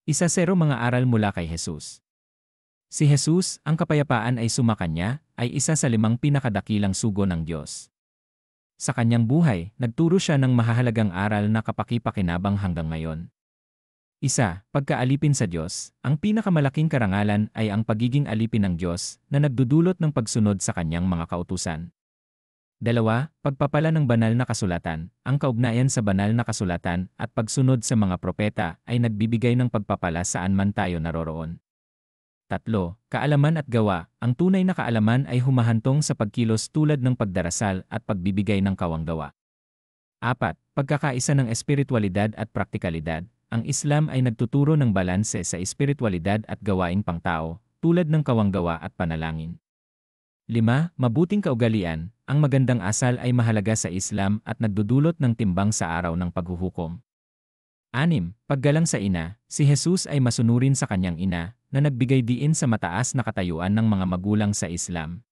1-0 mga aral mula kay Jesus. Si Jesus, ang kapayapaan ay sumakanya, ay isa sa 5 pinakadakilang sugo ng Diyos. Sa kanyang buhay, nagturo siya ng mahahalagang aral na kapaki-pakinabang hanggang ngayon. 1. Pagkaalipin sa Diyos. Ang pinakamalaking karangalan ay ang pagiging alipin ng Diyos na nagdudulot ng pagsunod sa kanyang mga kautusan. 2. Pagpapala ng banal na kasulatan. Ang kaugnayan sa banal na kasulatan at pagsunod sa mga propeta ay nagbibigay ng pagpapala saan man tayo naroroon. 3. Kaalaman at gawa. Ang tunay na kaalaman ay humahantong sa pagkilos tulad ng pagdarasal at pagbibigay ng kawanggawa. 4. Pagkakaisa ng espiritualidad at praktikalidad. Ang Islam ay nagtuturo ng balanse sa espiritualidad at gawaing pangtao, tulad ng kawanggawa at panalangin. 5. Mabuting kaugalian. Ang magandang asal ay mahalaga sa Islam at nagdudulot ng timbang sa araw ng paghuhukom. 6. Paggalang sa ina. Si Jesus ay masunurin sa kanyang ina, na nagbigay diin sa mataas na katayuan ng mga magulang sa Islam.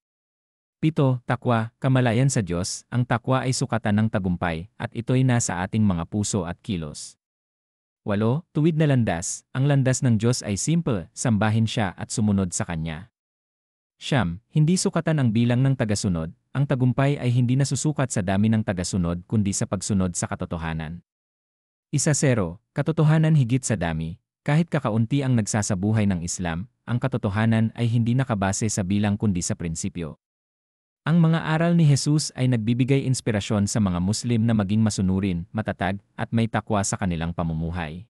7. Takwa. Kamalayan sa Diyos. Ang takwa ay sukatan ng tagumpay, at ito'y nasa ating mga puso at kilos. 8. Tuwid na landas. Ang landas ng Diyos ay simple, sambahin siya at sumunod sa Kanya. 9. Hindi sukatan ang bilang ng tagasunod. Ang tagumpay ay hindi nasusukat sa dami ng tagasunod kundi sa pagsunod sa katotohanan. 1-0. Katotohanan higit sa dami. Kahit kakaunti ang nagsasabuhay ng Islam, ang katotohanan ay hindi nakabase sa bilang kundi sa prinsipyo. Ang mga aral ni Jesus ay nagbibigay inspirasyon sa mga Muslim na maging masunurin, matatag, at may takwa sa kanilang pamumuhay.